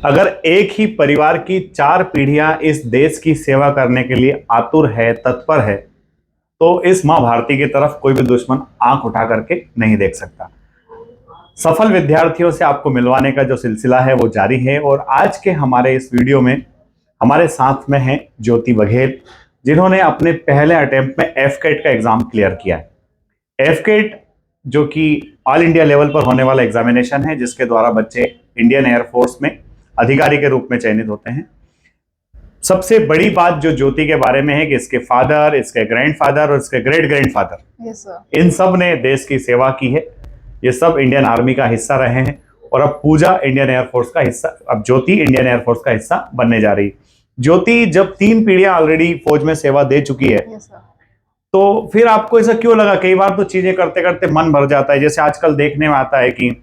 अगर एक ही परिवार की 4 पीढ़ियां इस देश की सेवा करने के लिए आतुर है, तत्पर है, तो इस मां भारती की तरफ कोई भी दुश्मन आंख उठा करके नहीं देख सकता। सफल विद्यार्थियों से आपको मिलवाने का जो सिलसिला है वो जारी है और आज के हमारे इस वीडियो में हमारे साथ में है ज्योति बघेल, जिन्होंने अपने पहले अटेम्प्ट में एफकेट का एग्जाम क्लियर किया है। एफकेट जो कि ऑल इंडिया लेवल पर होने वाला एग्जामिनेशन है, जिसके द्वारा बच्चे इंडियन एयरफोर्स में अधिकारी के रूप में चयनित होते हैं। सबसे बड़ी बात जो ज्योति के बारे में है कि इसके फादर, इसके ग्रैंडफादर और इसके ग्रेट ग्रैंडफादर, इन सब ने देश की सेवा की है। ये सब इंडियन आर्मी का हिस्सा रहे हैं और अब पूजा इंडियन एयरफोर्स का हिस्सा, अब ज्योति इंडियन एयरफोर्स का हिस्सा बनने जा रही। ज्योति जब 3 पीढ़ियां ऑलरेडी फौज में सेवा दे चुकी है, तो फिर आपको ऐसा क्यों लगा? कई बार तो चीजें करते करते मन भर जाता है। जैसे आजकल देखने में आता है कि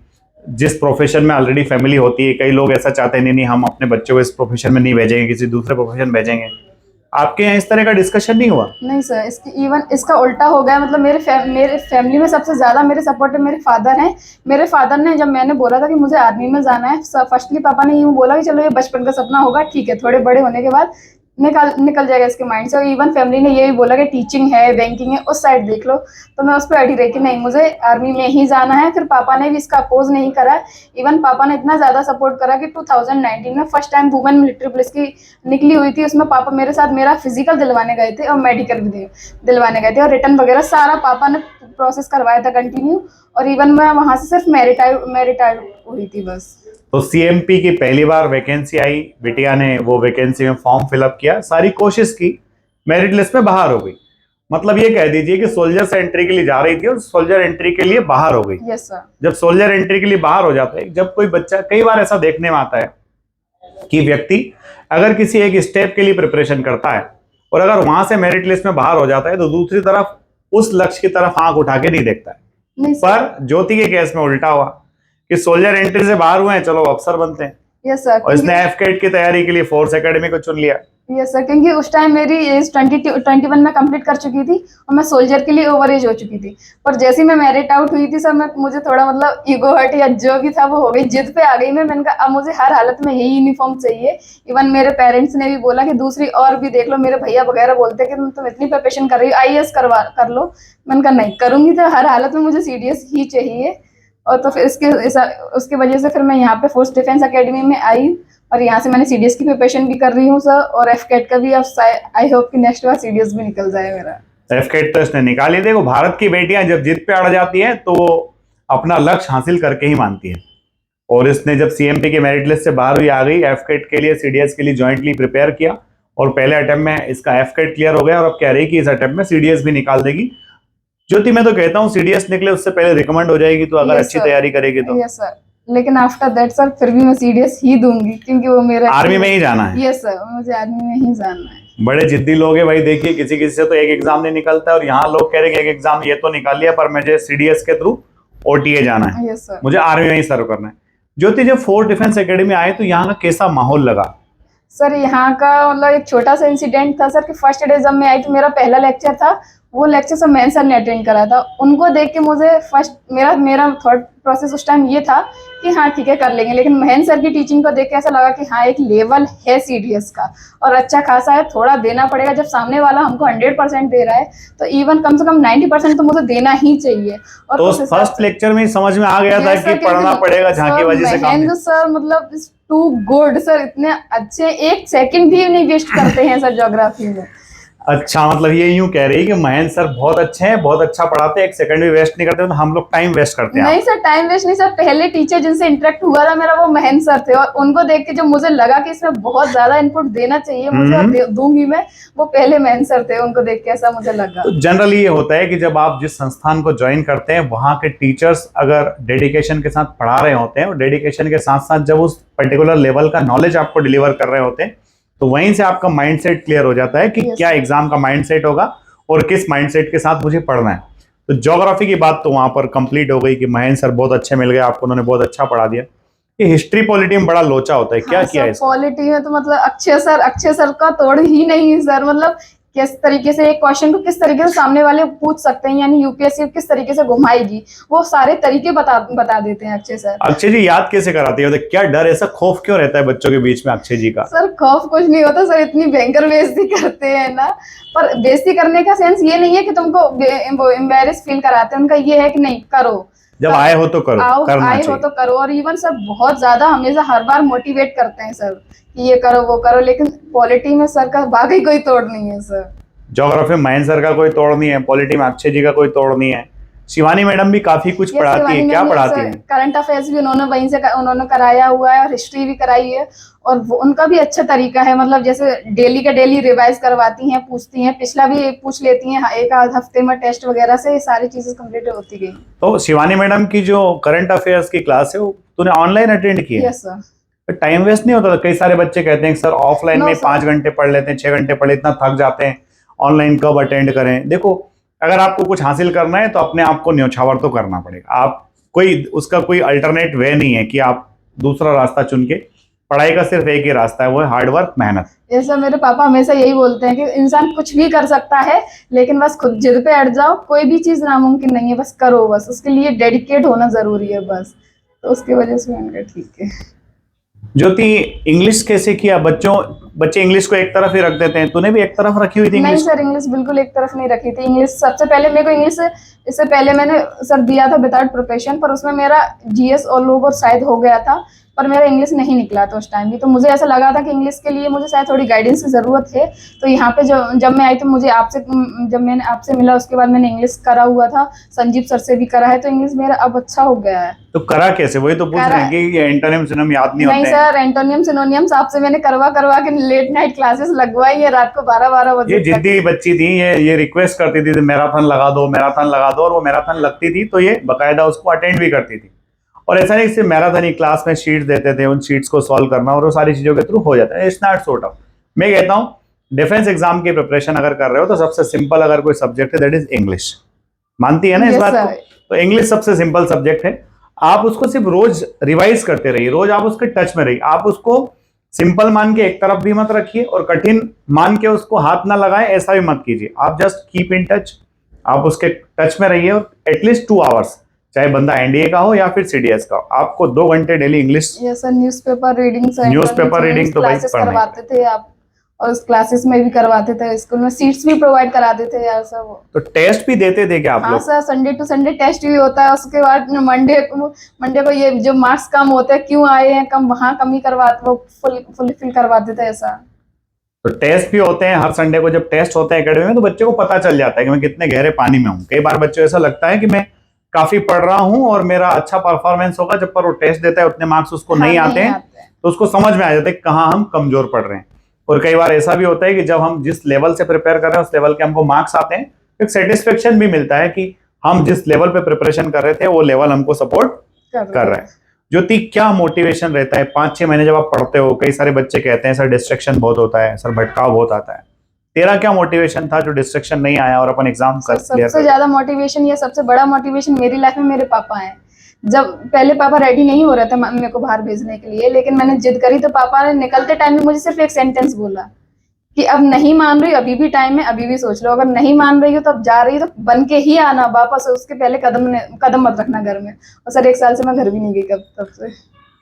जिस प्रोफेशन में ऑलरेडी फैमिली होती है, कई लोग ऐसा चाहते हैं नहीं नहीं हम अपने बच्चों को इस प्रोफेशन में नहीं भेजेंगे, किसी दूसरे प्रोफेशन भेजेंगे। आपके यहाँ इस तरह का डिस्कशन नहीं हुआ? नहीं सर, इसकी इवन इसका उल्टा हो गया। मतलब मेरे फैमिली में सबसे ज्यादा मेरे सपोर्टिव मेरे फादर हैं। मेरे फादर ने, जब मैंने बोला था कि मुझे आर्मी में जाना है, फर्स्टली पापा ने यूँ बोला कि चलो ये बचपन का सपना होगा, ठीक है, थोड़े बड़े होने के बाद निकल जाएगा इसके माइंड से। और इवन फैमिली ने ये भी बोला कि टीचिंग है, बैंकिंग है, उस साइड देख लो। तो मैं उस पर अड़ी रही कि नहीं, मुझे आर्मी में ही जाना है। फिर पापा ने भी इसका अपोज नहीं करा। इवन पापा ने इतना ज़्यादा सपोर्ट करा कि 2019 में first time women military police की निकली हुई थी, उसमें पापा मेरे साथ मेरा फिजिकल दिलवाने गए थे और मेडिकल भी दिलवाने गए थे, और रिटर्न वगैरह सारा पापा ने प्रोसेस करवाया था कंटिन्यू। और इवन मैं वहाँ से सिर्फ मेरिटाइड हुई थी बस। तो सीएमपी की पहली बार वैकेंसी आई, बिटिया ने वो वैकेंसी में फॉर्म फिलअप किया, सारी कोशिश की, मेरिट लिस्ट में बाहर हो गई। मतलब ये कह दीजिए कि सोल्जर से एंट्री के लिए जा रही थी और सोल्जर एंट्री के लिए बाहर हो गई। Yes sir. जब सोल्जर एंट्री के लिए बाहर हो जाता है, जब कोई बच्चा, कई बार ऐसा देखने में आता है कि व्यक्ति अगर किसी एक स्टेप के लिए प्रिपरेशन करता है और अगर वहां से मेरिट लिस्ट में बाहर हो जाता है, तो दूसरी तरफ उस लक्ष्य की तरफ आंख उठा के नहीं देखता है। पर ज्योति के केस में उल्टा हुआ कि सोल्जर एंट्री से बाहर हुए हैं, चलो अफसर बनते हैं। Yes sir. और इसने एफकेट की तैयारी के लिए फोर्स एकेडमी को चुन लिया। यस सर, क्योंकि उस टाइम मेरी एज 21 में कंप्लीट कर चुकी थी और मैं सोल्जर के लिए ओवर एज हो चुकी थी। पर जैसे ही मैं मेरिट आउट हुई थी सर, मुझे थोड़ा मतलब ईगो हर्ट या जो भी था वो हो गई, जिद पे आ गई मैंने कहा अब मुझे हर हालत में यही यूनिफॉर्म चाहिए। इवन मेरे पेरेंट्स ने भी बोला कि दूसरी और भी देख लो, मेरे भैया वगैरह बोलते कि तुम इतनी प्रिपरेशन कर रही हो, आईएएस कर लो। मैंने कहा नहीं करूंगी, तो हर हालत में मुझे सीडीएस ही चाहिए। और तो फिर उसके वजह से फिर मैं यहाँ पे फोर्स डिफेंस एकेडमी में आई और यहाँ से मैंने सीडीएस की प्रिपरेशन भी कर रही हूँ सर, और एफकेट का भी। अब आई होप कि नेक्स्ट बार सीडीएस भी निकल जाए मेरा। एफकेट तो इसने निकाली। देखो, भारत की बेटियां जब जिद पे अड़ जाती हैं तो वो अपना लक्ष्य हासिल करके ही मानती है। और इसने जब सीएमपी के मेरिट लिस्ट से बाहर हुई, आ गई, एफकेट के लिए, सीडीएस के लिए ज्वाइंटली प्रिपेयर किया और पहले अटेम्प्ट में इसका एफकेट क्लियर हो गया और अब कह रही कि इस अटेम्प्ट में सीडीएस भी निकाल देगी। ज्योति, मैं तो कहता हूँ सीडीएस निकले उससे पहले रिकमेंड हो जाएगी, तो अगर अच्छी तैयारी करेगी तो। यस सर, लेकिन आफ्टर दैट सर फिर भी मैं सीडीएस ही दूंगी, क्योंकि वो मेरा आर्मी में ही जाना है। यस सर, मुझे आर्मी में ही जाना है। बड़े जिद्दी लोग हैं भाई। देखिए, किसी किसी से तो एक एग्जाम नहीं निकलता है और यहाँ लोग कह रहे हैं कि एक एग्जाम ये तो निकाल लिया पर मुझे सीडीएस के थ्रू ओटीए जाना है। यस सर, मुझे आर्मी में ही सर्व करना है। ज्योति, जब फोर्स डिफेंस एकेडमी आए तो यहाँ का कैसा माहौल लगा? सर यहाँ का मतलब एक छोटा सा इंसिडेंट था सर कि फर्स्ट डे जब मैं आई तो मेरा पहला लेक्चर था, वो लेक्चर सब मैन सर ने अटेंड करा था। उनको देख के मुझे फर्स्ट मेरा थॉट प्रोसेस उस टाइम ये था कि हाँ ठीक है कर लेंगे, लेकिन महेंद्र सर की टीचिंग को देख के ऐसा लगा कि हाँ एक लेवल है सीडीएस का और अच्छा खासा है, थोड़ा देना पड़ेगा। जब सामने वाला हमको 100% दे रहा है तो इवन कम से कम 90% तो मुझे देना ही चाहिए। और तो फर्स्ट लेक्चर में समझ में आ गया था कि पढ़ना पड़ेगा, झांकी वजह से काम। महेंद्र सर मतलब टू गुड सर, इतने अच्छे, एक सेकंड भी नहीं वेस्ट करते हैं सर ज्योग्राफी में। अच्छा, मतलब ये यूं कह रही है कि महेंद्र सर बहुत अच्छे हैं, बहुत अच्छा पढ़ाते हैं, एक सेकंड भी वेस्ट नहीं करते, तो हम लोग टाइम वेस्ट करते हैं। नहीं सर, टाइम वेस्ट नहीं सर, पहले टीचर जिनसे इंटरेक्ट हुआ था मेरा वो महेंद्र सर थे, और उनको देख के जब मुझे लगा कि इसमें बहुत ज्यादा इनपुट देना चाहिए मुझे और दूंगी मैं, वो पहले महेंद्र सर थे। उनको देख के ऐसा मुझे लगा। तो जनरली ये होता है कि जब आप जिस संस्थान को ज्वाइन करते हैं वहां के टीचर्स अगर डेडिकेशन के साथ पढ़ा रहे होते हैं और डेडिकेशन के साथ साथ जब उस पर्टिकुलर लेवल का नॉलेज आपको डिलीवर कर रहे होते हैं, तो वहीं से आपका माइंडसेट क्लियर हो जाता है कि क्या एग्जाम का माइंडसेट होगा और किस माइंडसेट के साथ मुझे पढ़ना है। तो ज्योग्राफी की बात तो वहां पर कंप्लीट हो गई कि महेंद्र सर बहुत अच्छे मिल गए आपको, उन्होंने बहुत अच्छा पढ़ा दिया। ये हिस्ट्री पॉलिटी में बड़ा लोचा होता है, क्या किया है? पॉलिटी में तो मतलब अक्षय सर का तोड़ ही नहीं सर। मतलब किस तरीके से एक क्वेश्चन को किस तरीके से सामने वाले पूछ सकते हैं, यानी यूपीएससी किस तरीके से घुमाएगी, वो सारे तरीके बता देते हैं अक्षय सर। अक्षय जी याद कैसे कराती है? क्या डर, ऐसा खौफ क्यों रहता है बच्चों के बीच में अक्षय जी का? सर खौफ कुछ नहीं होता सर, इतनी भयंकर बेइज्जती करते हैं ना। पर बेइज्जती करने का सेंस ये नहीं है कि तुमको वो एम्बेरस फील कराते हैं, उनका ये है कि नहीं करो, जब आए हो तो करो, करना आए हो चाहिए। तो करो। और इवन सर बहुत ज्यादा हमेशा हर बार मोटिवेट करते हैं सर कि ये करो वो करो, लेकिन पॉलिटी में सर का वाकई कोई तोड़ नहीं है सर। ज्योग्राफी में महेंद्र सर का कोई तोड़ नहीं है, पॉलिटी में अक्षय जी का कोई तोड़ नहीं है। शिवानी मैडम भी काफी कुछ ये पढ़ाती शिवानी है, क्या मैम पढ़ाती है? करंट अफेयर्स भी उन्होंने वहीं से उन्होंने कराया हुआ है, और हिस्ट्री भी कराई है। और उनका भी अच्छा तरीका है, मतलब जैसे डेली का डेली रिवाइज करवाती हैं, पूछती हैं, पिछला भी पूछ लेती हैं, एक आध हफ्ते में टेस्ट वगैरह से ये सारी चीजें कंप्लीट होती गई। तो शिवानी मैडम की जो करंट अफेयर्स की क्लास है वो तूने ऑनलाइन अटेंड की है? Yes sir. टाइम वेस्ट नहीं होता? कई सारे बच्चे कहते हैं सर ऑफलाइन No, में sir. 5 घंटे पढ़ लेते हैं, 6 घंटे पढ़ इतना थक जाते हैं, ऑनलाइन कब अटेंड करें? देखो, अगर आपको कुछ हासिल करना है तो अपने आप को न्यौछावर तो करना पड़ेगा। आप उसका कोई अल्टरनेट वे नहीं है कि आप दूसरा रास्ता चुन के, पढ़ाई का सिर्फ एक ही रास्ता है, वो है हार्ड वर्क, मेहनत। ऐसा मेरे पापा हमेशा यही बोलते हैं कि इंसान कुछ भी कर सकता है, लेकिन बस खुद जिद पे अड़ जाओ, कोई भी चीज नामुमकिन नहीं है, बस करो, बस उसके लिए डेडिकेट होना जरूरी है बस। तो उसकी वजह से मैंने कहा ठीक है। ज्योति, इंग्लिश कैसे किया? बच्चे इंग्लिश को एक तरफ ही रख देते हैं, तूने भी एक तरफ रखी हुई थी नहीं इंग्लिश? सर, इंग्लिश बिल्कुल एक तरफ नहीं रखी थी। इंग्लिश सबसे पहले मेरे को इंग्लिश, इससे पहले मैंने सर दिया था विदाउट प्रिपरेशन, पर उसमें मेरा जीएस और लोग शायद हो गया था, पर मेरा इंग्लिश नहीं निकला था उस टाइम भी। तो मुझे ऐसा लगा था कि इंग्लिश के लिए मुझे शायद थोड़ी गाइडेंस की ज़रूरत है। तो यहाँ पे जब मैं आई तो मुझे जब मैंने आपसे मिला उसके बाद मैंने इंग्लिश करा हुआ था, संजीव सर से भी करा है, तो इंग्लिश मेरा अब अच्छा हो गया है। तो करा कैसे? वही तो पूछ रहे हैं कि ये एंटोनिम सिनोनिम याद नहीं नहीं होते हैं? सर, एंटोनियम सिनोनियम्स आपसे मैंने करवा के लेट नाइट क्लासेस लगवाई है, रात को 12-12 बजे ये तक। जिद्दी बच्ची थी, ये रिक्वेस्ट करती थी मैराथन लगा दो, मैराथन लगा दो, और वो मैराथन लगती थी तो ये बकायदा उसको अटेंड भी करती थी। और ऐसा नहीं सिर्फ मैराथन ही, क्लास में शीट्स देते थे, उन शीट्स को सॉल्व करना और वो सारी चीजों के थ्रू हो जाता है। It's not so tough. मैं कहता हूँ डिफेंस एग्जाम की प्रिपरेशन अगर कर रहे हो तो सबसे सिंपल अगर कोई सब्जेक्ट है दैट इज इंग्लिश। मानती है ना इस Yes, बात sir. को? तो इंग्लिश सबसे सिंपल सब्जेक्ट है। आप उसको सिर्फ रोज रिवाइज करते रहिए, रोज आप उसके टच में रहिए। आप उसको सिंपल मान के एक तरफ भी मत रखिए और कठिन मान के उसको हाथ ना लगाएं, ऐसा भी मत कीजिए। आप जस्ट कीप इन टच, आप उसके टच में रहिए और एटलीस्ट 2 आवर्स, चाहे बंदा एनडीए का हो या फिर सीडीएस का हो, आपको 2 घंटे daily English. Yes sir, newspaper reading sir, newspaper reading तो भाई क्लासेस पढ़ना ही करवाते थे आप, और उस क्लासेस में भी करवाते थे, स्कूल में सीट्स भी प्रोवाइड कराते थे यार सर वो। तो टेस्ट भी देते थे क्या आप हाँ लोग? Sir, Sunday to Sunday test भी होता है, उसके बाद मंडे को ये जो मार्क्स कम होते हैं, क्यों आए हैं कम, वहाँ कमी करवाते, वो फुल फिल करवाते थे ऐसा। तो टेस्ट भी होते हैं हर संडे को। जब टेस्ट होते हैं एकेडमी में तो बच्चे को पता चल जाता है कि मैं कितने गहरे पानी में हूँ। कई बार बच्चों ऐसा लगता है कि मैं काफी पढ़ रहा हूँ और मेरा अच्छा परफॉर्मेंस होगा, जब पर वो टेस्ट देता है उतने मार्क्स उसको नहीं आते हैं, तो उसको समझ में आ जाता है कहाँ हम कमजोर पढ़ रहे हैं। और कई बार ऐसा भी होता है कि जब हम जिस लेवल से प्रिपेयर कर रहे हैं उस लेवल के हमको मार्क्स आते हैं, एक सेटिस्फेक्शन भी मिलता है कि हम जिस लेवल पे प्रिपरेशन कर रहे थे वो लेवल हमको सपोर्ट कर रहा है। ज्योति, क्या मोटिवेशन रहता है 5-6 महीने जब आप पढ़ते हो? कई सारे बच्चे कहते हैं सर डिस्ट्रैक्शन बहुत होता है, सर भटकाव बहुत आता है। तेरा क्या मोटिवेशन था जो डिस्ट्रैक्शन नहीं आया और अपन एग्जाम कर क्लियर? सबसे ज्यादा मोटिवेशन, या सबसे बड़ा मोटिवेशन मेरी लाइफ में मेरे पापा हैं। जब पहले पापा रेडी नहीं हो रहे थे मेरे को बाहर भेजने के लिए, लेकिन मैंने जिद करी तो पापा ने निकलते टाइम में मुझे सिर्फ एक सेंटेंस बोला कि अब नहीं मान रही, अभी भी टाइम है, अभी भी सोच लो, अगर नहीं मान रही हो तो अब जा रही हो तो बन के ही आना वापस, उसके पहले कदम मत रखना घर में। और सर 1 साल से मैं घर भी नहीं गई तब से।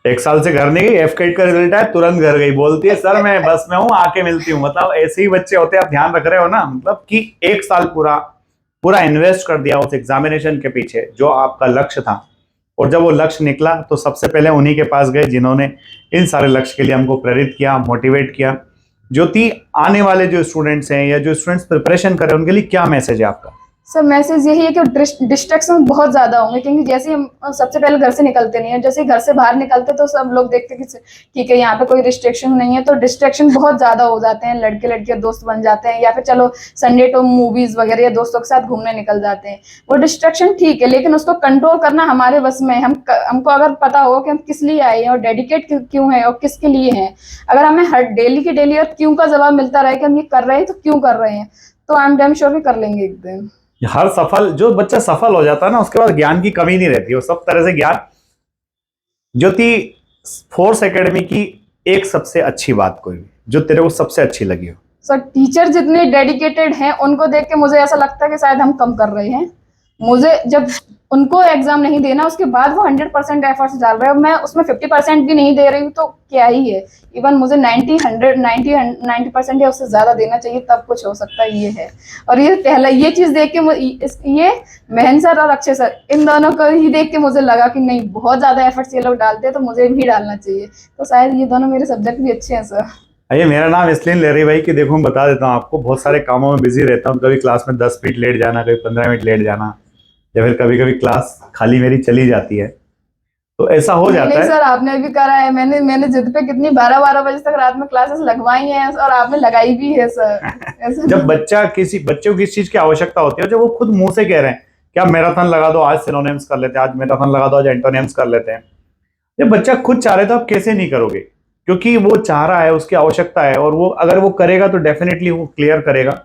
1 साल से घर नहीं गई, एफकेट का रिजल्ट आया तुरंत घर गई, बोलती है सर मैं बस में हूँ, आके मिलती हूँ। मतलब ऐसे ही बच्चे होते हैं, आप ध्यान रख रहे हो ना? मतलब कि 1 साल पूरा इन्वेस्ट कर दिया उस एग्जामिनेशन के पीछे जो आपका लक्ष्य था, और जब वो लक्ष्य निकला तो सबसे पहले उन्हीं के पास गए जिन्होंने इन सारे लक्ष्य के लिए हमको प्रेरित किया, मोटिवेट किया। ज्योति, आने वाले जो स्टूडेंट्स हैं या जो स्टूडेंट्स प्रिपरेशन कर रहे हैं उनके लिए क्या मैसेज है आपका? सर मैसेज यही है कि डिस्ट्रैक्शन बहुत ज्यादा होंगे, क्योंकि जैसे हम सबसे पहले घर से निकलते नहीं है, जैसे ही घर से बाहर निकलते तो सब लोग देखते कि ठीक है यहाँ पे कोई रिस्ट्रिक्शन नहीं है, तो डिस्ट्रैक्शन बहुत ज्यादा हो जाते हैं, लड़के लड़कियां दोस्त बन जाते हैं, या फिर चलो संडे को मूवीज वगैरह या दोस्तों के साथ घूमने निकल जाते हैं। वो डिस्ट्रैक्शन ठीक है, लेकिन उसको कंट्रोल करना हमारे बस में है। हमको अगर पता हो कि हम किस लिए आए हैं और डेडिकेट क्यों है और किसके लिए हैं, अगर हमें हर डेली के डेली और क्यों का जवाब मिलता रहे कि हम ये कर रहे हैं तो क्यों कर रहे हैं, तो आई एम डैम श्योर भी कर लेंगे एक दिन। हर सफल जो बच्चा सफल हो जाता है ना, उसके बाद ज्ञान की कमी नहीं रहती, वो सब तरह से ज्ञान। ज्योति, फोर्स एकेडमी की एक सबसे अच्छी बात कोई जो तेरे को सबसे अच्छी लगी हो? सर टीचर जितने डेडिकेटेड हैं उनको देख के मुझे ऐसा लगता है कि शायद हम कम कर रहे हैं। मुझे जब उनको एग्जाम नहीं देना उसके बाद वो 100% एफर्ट्स डाल रहे हैं, मैं उसमें 50% भी नहीं दे रही हूँ तो क्या ही है। इवन मुझे 90% या उससे ज्यादा देना चाहिए, तब कुछ हो सकता है, ये है। और ये पहला ये चीज देख के ये मेहन सर और अक्षय सर इन दोनों को ही देख के मुझे लगा कि नहीं, बहुत ज्यादा एफर्ट्स ये लोग डालते हैं तो मुझे भी डालना चाहिए। तो शायद ये दोनों मेरे सब्जेक्ट भी अच्छे हैं सर। ये मेरा नाम इसलिए ले रही भाई कि देखो, मैं बता देता हूँ आपको, बहुत सारे कामों में बिजी रहता हूँ। कभी क्लास में 10 मिनट लेट जाना, कभी 15 मिनट लेट जाना, या फिर कभी कभी क्लास खाली मेरी चली जाती है, तो ऐसा हो जाता नहीं है। सर, आपने भी करा है। मैंने जिद पे कितनी 12-12 बजे तक रात में क्लासेस लगवाई हैं और आपने लगाई भी है सर। ऐसा जब बच्चे को किस चीज की आवश्यकता होती है, जब वो खुद मुंह से कह रहे हैं कि आप मैराथन लगा दो, आज सिनोनिम्स कर लेते हैं, आज मैराथन लगा दो, आज एंटोनिम्स कर लेते हैं। जब बच्चा खुद चाह रहे तो आप कैसे नहीं करोगे? क्योंकि वो चाह रहा है, उसकी आवश्यकता है, और वो अगर वो करेगा तो डेफिनेटली वो क्लियर करेगा।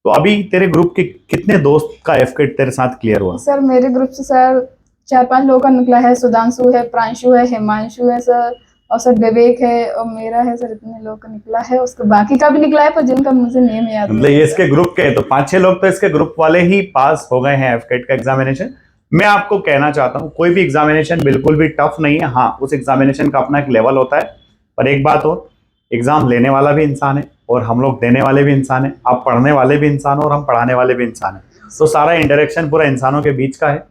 तो अभी तेरे ग्रुप के कितने दोस्त का एफकेट तेरे साथ क्लियर हुआ? सर मेरे ग्रुप से सर 4-5 लोगों का निकला है। सुधांशु है, प्रांशु है, हिमांशु है सर, और सर विवेक है और मेरा है सर। इतने लोगों का निकला है, उसके बाकी का भी निकला है पर जिनका मुझे नेम याद मतलब नहीं ये है इसके ग्रुप के तो 5-6 लोग तो इसके ग्रुप वाले ही पास हो गए हैं एफकेट का एग्जामिनेशन। मैं आपको कहना चाहता हूँ, कोई भी एग्जामिनेशन बिल्कुल भी टफ नहीं है। हाँ, उस एग्जामिनेशन का अपना एक लेवल होता है, पर एक बात हो, एग्जाम लेने वाला भी इंसान है और हम लोग देने वाले भी इंसान है। आप पढ़ने वाले भी इंसान हो और हम पढ़ाने वाले भी इंसान है। तो सारा इंटरेक्शन पूरा इंसानों के बीच का है,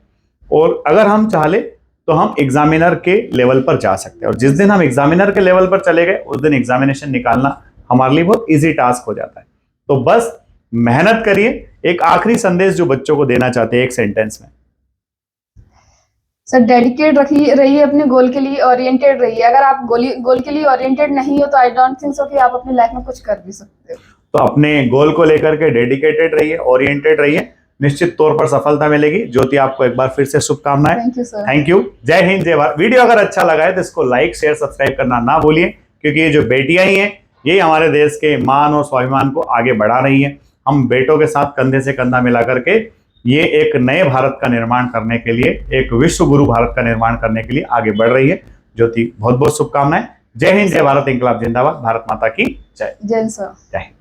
और अगर हम चाहे तो हम एग्जामिनर के लेवल पर जा सकते हैं। और जिस दिन हम एग्जामिनर के लेवल पर चले गए, उस दिन एग्जामिनेशन निकालना हमारे लिए बहुत इजी टास्क हो जाता है। तो बस मेहनत करिए। एक आखिरी संदेश जो बच्चों को देना चाहते हैं एक सेंटेंस में। सर डेडिकेट रहिए अपने गोल के लिए, ओरिएंटेड रहिए। अगर आप गोल के लिए ओरिएंटेड नहीं हो तो आई डोंट थिंक सो कि आप अपनी लाइफ में कुछ कर भी सकते हो। तो अपने गोल को लेकर के डेडिकेटेड रहिए, ओरिएंटेड रहिए, निश्चित तौर पर सफलता मिलेगी। ज्योति, आपको एक बार फिर से शुभकामनाएं। Thank you sir. Thank you. जय हिंद, जय भारत। वीडियो अगर अच्छा लगा है तो इसको लाइक, शेयर, सब्सक्राइब करना ना भूलिए, क्योंकि ये जो बेटियां ही हैं, ये हमारे देश के मान और स्वाभिमान को आगे बढ़ा रही हैं। हम बेटों के साथ कंधे से कंधा मिला करके ये एक नए भारत का निर्माण करने के लिए, एक विश्व गुरु भारत का निर्माण करने के लिए आगे बढ़ रही है। ज्योति, बहुत बहुत शुभकामनाएं। जय हिंद, जय भारत, इंकलाब जिंदाबाद, भारत माता की जय। जय सर। जय हिंद।